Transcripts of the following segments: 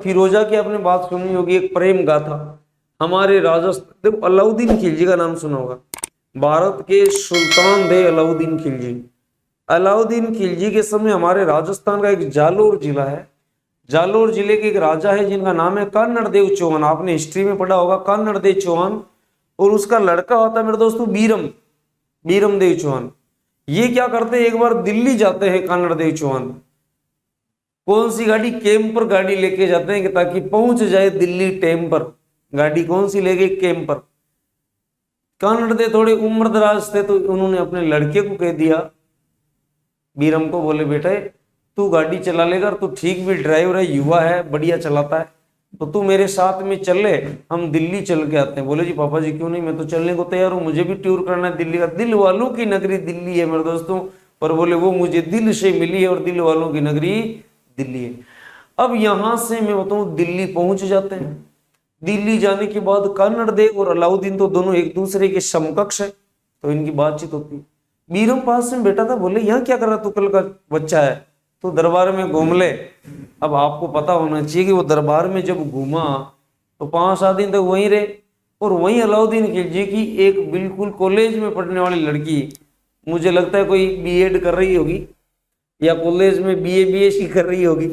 फिरोजा की आपने बात सुनी होगी, एक प्रेम गाथा हमारे राजस्थान। देखो अलाउद्दीन खिलजी का नाम सुना होगा, भारत के सुल्तान थे अलाउद्दीन खिलजी। अलाउद्दीन खिलजी के समय हमारे राजस्थान का एक जालोर जिला है, जालोर जिले के एक राजा है जिनका नाम है कान्नड़ देव चौहान। आपने हिस्ट्री में पढ़ा होगा कान्नड़ देव चौहान, और उसका लड़का होता है मेरे दोस्तों बीरम, बीरम देव चौहान। ये क्या करते हैं, एक बार दिल्ली जाते हैं कान्नड़ देव चौहान। कौन सी गाड़ी, कैंपर गाड़ी लेके जाते हैं कि ताकि पहुंच जाए दिल्ली टाइम पर। गाड़ी कौन सी ले गए, कैंपर। कान्नड़ दे थोड़े उम्र दराज थे तो उन्होंने अपने लड़के को कह दिया, बीरम को, बोले बेटे तू गाड़ी चला लेगा, तू ठीक भी ड्राइवर है, युवा है, बढ़िया चलाता है, तो तू मेरे साथ में चल ले, हम दिल्ली चल के आते हैं। बोले जी पापा जी क्यों नहीं, मैं तो चलने को तैयार हूँ, मुझे भी टूर करना है दिल्ली का। दिल वालों की नगरी दिल्ली है मेरे दोस्तों, पर बोले वो मुझे दिल से मिली है और दिल वालों की नगरी दिल्ली है। अब यहां से मैं बताऊं दिल्ली पहुंच जाते हैं। दिल्ली जाने के बाद कान्नड़ देव और अलाउद्दीन तो दोनों एक दूसरे के समकक्ष है, तो इनकी बातचीत होती है। बीरम पास में बैठा था, बोले यहाँ क्या कर रहा तू, कल का बच्चा है, तो दरबार में घूम ले। अब आपको पता होना चाहिए कि वो दरबार में जब घूमा तो 5-7 दिन तक वहीं रहे, और वहीं अलाउद्दीन खिलजी की एक बिल्कुल कॉलेज में पढ़ने वाली लड़की, मुझे लगता है कोई बीएड कर रही होगी या कॉलेज में बीएससी कर रही होगी।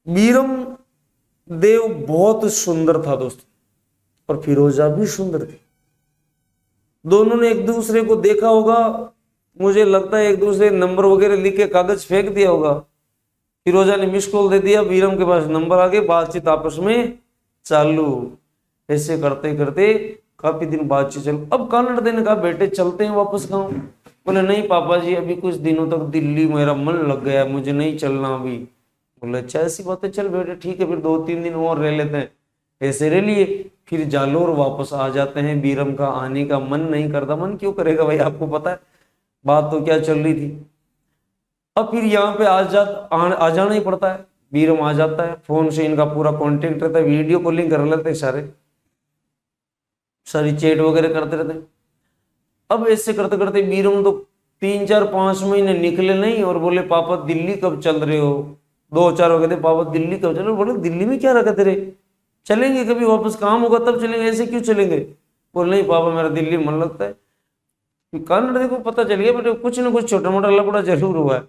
बीरम देव बहुत सुंदर था दोस्तों, और फिरोजा भी सुंदर थी। दोनों ने एक दूसरे को देखा होगा, मुझे लगता है एक दूसरे नंबर वगैरह लिख के कागज फेंक दिया होगा। फिरोजा ने मिस कॉल दे दिया, बीरम के पास नंबर आ गए, बातचीत आपस में चालू। ऐसे करते करते काफी दिन बातचीत चल। अब कान्नड़ देव ने कहा बेटे चलते हैं वापस गाँव। बोले नहीं पापा जी अभी कुछ दिनों तक दिल्ली मेरा मन लग गया, मुझे नहीं चलना अभी। बोले अच्छा ऐसी बात है, चल बेटे ठीक है, फिर 2-3 दिन और रह लेते हैं। ऐसे रह लिए, फिर जालोर वापस आ जाते हैं। बीरम का आने का मन नहीं करता, मन क्यों करेगा भाई, आपको पता है बात तो क्या चल रही थी। अब फिर यहाँ पे आ जाना ही पड़ता है। बीरम आ जाता है, फोन से इनका पूरा कांटेक्ट रहता है, वीडियो कॉलिंग कर लेते हैं, सारी चैट वगैरह करते रहते हैं। अब ऐसे करते करते बीरम तो 3-4-5 महीने निकले नहीं, और बोले पापा दिल्ली कब चल रहे हो। 2-4 हो गए थे, पापा दिल्ली कब चल रहे हो। बोले दिल्ली में क्या रखा तेरे, चलेंगे कभी वापस, काम होगा तब चलेंगे, ऐसे क्यों चलेंगे। बोले नहीं पापा मेरा दिल्ली मन लगता है। कान्नड़ देव को पता चल गया बेटे कुछ ना कुछ छोटा मोटा लफड़ा जरूर हुआ है।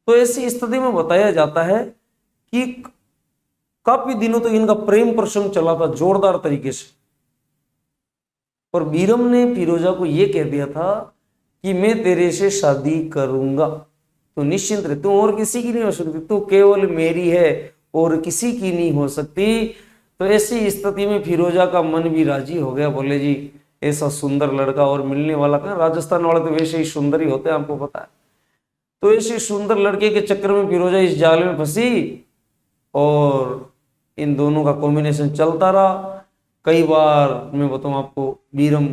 तो ऐसी स्थिति में बताया जाता है कि काफी दिनों तक इनका प्रेम प्रसंग चला था जोरदार तरीके से, और बीरम ने फिरोजा को यह कह दिया था कि मैं तेरे से शादी करूंगा, तो निश्चिंत रहे, तू और किसी की नहीं हो सकती, तू केवल मेरी है और किसी की नहीं हो सकती। तो ऐसी स्थिति में फिरोजा का मन भी राजी हो गया। बोले जी ऐसा सुंदर लड़का और मिलने वाला कहाँ, राजस्थान वाले तो वैसे ही सुंदर ही होते हैं आपको पता है। तो ऐसे सुंदर लड़के के चक्कर में फिरोजा इस जाल में फंसी, और इन दोनों का कॉम्बिनेशन चलता रहा। कई बार मैं बताऊं आपको, बीरम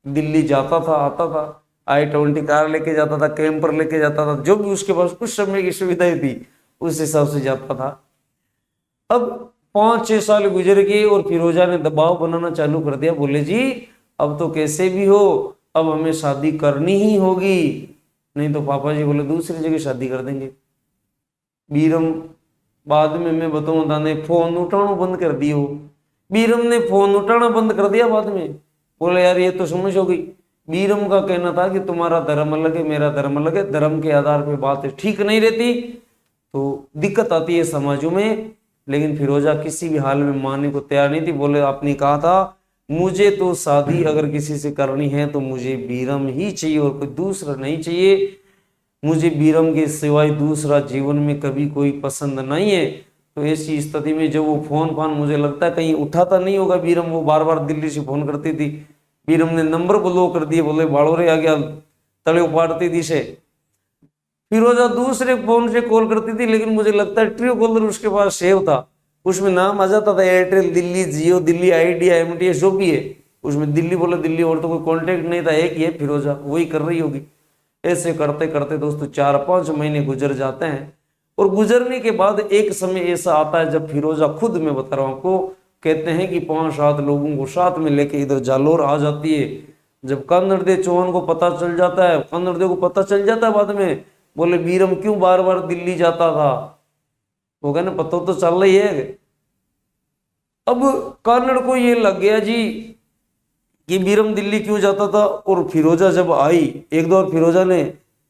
दिल्ली जाता था आता था, i20 कार लेके जाता था, कैंपर लेके जाता था, जो भी उसके पास कुछ समय की सुविधाएं थी उस हिसाब से जाता था। अब 5-6 साल गुजर गए और फिरोजा ने दबाव बनाना चालू कर दिया। बोले जी अब तो कैसे भी हो अब हमें शादी करनी ही होगी, नहीं तो पापा जी बोले दूसरी जगह शादी कर देंगे। बीरम बाद में मैं बताऊं दाने फोन उठाना बंद कर दियो। बीरम ने फोन उठाना बंद कर दिया बाद में। बोले यार ये तो समझ हो गई। बीरम का कहना था कि तुम्हारा धर्म अलग है मेरा धर्म अलग है, धर्म के आधार पर बात ठीक नहीं रहती तो दिक्कत आती है समाजों में। लेकिन फिरोजा किसी भी हाल में मानने को तैयार नहीं थी। बोले आपने कहा था मुझे तो शादी अगर किसी से करनी है तो मुझे बीरम ही चाहिए और कोई दूसरा नहीं चाहिए, मुझे बीरम के सिवाय दूसरा जीवन में कभी कोई पसंद नहीं है। तो ऐसी स्थिति में जब वो फोन मुझे लगता है कहीं उठाता नहीं होगा बीरम, वो बार बार दिल्ली से फोन करती थी। बीरम ने नंबर ब्लॉक कर दिए, बोले बाड़ोरे आ गया तले उपाड़ती थी से। फिरोजा दूसरे फोन से कॉल करती थी, लेकिन मुझे लगता है ट्रू कॉलर उसके पास सेव था, उसमें नाम आ जाता था एयरटेल दिल्ली, जियो दिल्ली, आइडिया, एमटीएस जो भी है उसमें दिल्ली बोले दिल्ली, और तो कोई कांटेक्ट नहीं था, एक ही है फिरोजा, वही कर रही होगी। ऐसे करते करते दोस्तों 4-5 महीने गुजर जाते हैं, और गुजरने के बाद एक समय ऐसा आता है जब फिरोजा खुद, मैं बता रहा हूँ आपको, कहते हैं कि 5-7 लोगों को साथ में लेके इधर जालोर आ जाती है। जब कान्नड़ देव चौहान को पता चल जाता है, कान्नड़ देव को पता चल जाता है बाद में, बोले बीरम क्यों बार बार दिल्ली जाता था। वो कहने पता तो चल रही है। अब कानड़ को ये लग गया जी कि बीरम दिल्ली क्यों जाता था, और फिरोजा जब आई एक दो, और फिरोजा ने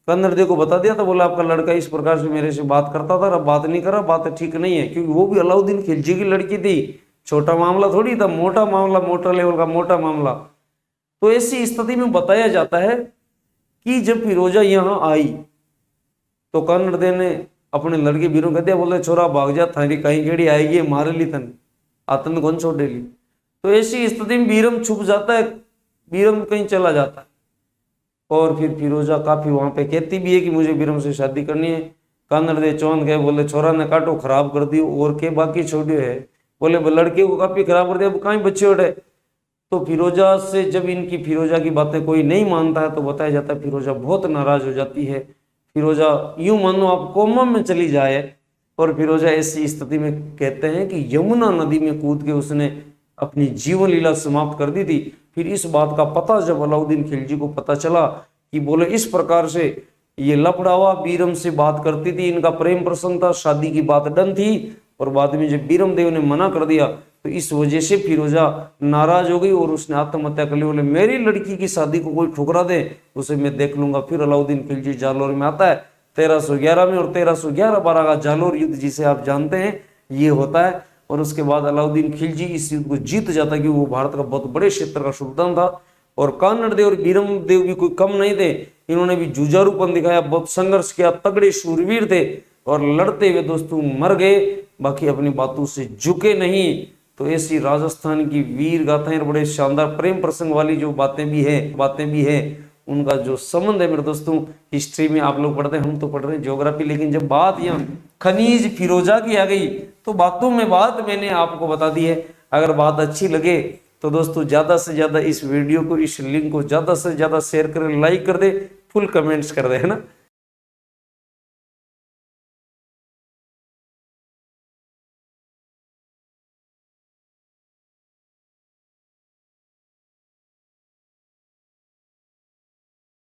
कानड़ दे को बता दिया था, बोला आपका लड़का इस प्रकार से मेरे से बात करता था, अब बात नहीं करा, बात ठीक नहीं है, क्योंकि वो भी अलाउद्दीन खिलजी की लड़की थी, छोटा मामला थोड़ी था, मोटा मामला, मोटा लेवल का मोटा मामला। तो ऐसी स्थिति में बताया जाता है कि जब फिरोजा यहाँ आई तो कानड़ दे ने अपने लड़के बीरों कह दिया, बोले छोरा भाग जा, थारी कहीं केड़ी आएगी मारे ली तन, आतन कौन छोड़ ली। तो ऐसी स्थिति में बीरम छुप जाता है, बीरम कहीं चला जाता है, और फिर फिरोजा काफी वहां पे कहती भी है कि मुझे बीरम से शादी करनी है। कानड़ दे चौंध गए, बोले छोरा ने काटो खराब कर दी, और के बाकी छोड़ियो है, बोले लड़के को काफी खराब कर दिया, अब कहीं बच्चे उठे। तो फिरोजा से जब इनकी फिरोजा की बातें कोई नहीं मानता है तो बताया जाता है फिरोजा बहुत नाराज हो जाती है। फिरोजा यूं मानो आप कोमा में चली जाए, और फिरोजा ऐसी स्थिति में कहते हैं कि यमुना नदी में कूद के उसने अपनी जीवन लीला समाप्त कर दी थी। फिर इस बात का पता जब अलाउद्दीन खिलजी को पता चला कि बोले इस प्रकार से ये लफड़ावा बीरम से बात करती थी, इनका प्रेम प्रसंग था, शादी की बात डन थी, और बाद में जब बीरम देव ने मना कर दिया तो इस वजह से फिरोजा नाराज हो गई और उसने आत्महत्या कर ली। बोले मेरी लड़की की शादी को कोई ठुकरा दे उसे मैं देख लूंगा। फिर अलाउद्दीन खिलजी जालोर में आता है 1311 में, और 1311-12 का जालोर युद्ध जिसे आप जानते हैं ये होता है। और उसके बाद अलाउद्दीन खिलजी इस युद्ध को जीत जाता है, क्योंकि वो भारत का बहुत बड़े क्षेत्र का सुल्तान था। और कानड़ देव और बीरम देव भी कोई कम नहीं थे, इन्होंने भी जुझारूपन दिखाया, बहुत संघर्ष किया, तगड़े शूरवीर थे, और लड़ते हुए दोस्तों मर गए, बाकी अपनी बातों से झुके नहीं। तो ऐसी राजस्थान की वीर गाथाएं, बड़े शानदार प्रेम प्रसंग वाली जो बातें भी है उनका जो संबंध है मेरे दोस्तों, हिस्ट्री में आप लोग पढ़ते हैं, हम तो पढ़ रहे हैं ज्योग्राफी, लेकिन जब बात यहाँ खनीज फिरोजा की आ गई तो बातों में बात मैंने आपको बता दी है। अगर बात अच्छी लगे तो दोस्तों ज़्यादा से ज़्यादा इस वीडियो को, इस लिंक को ज़्यादा से ज़्यादा शेयर करें, लाइक कर दे, फुल कमेंट्स कर दे, है ना।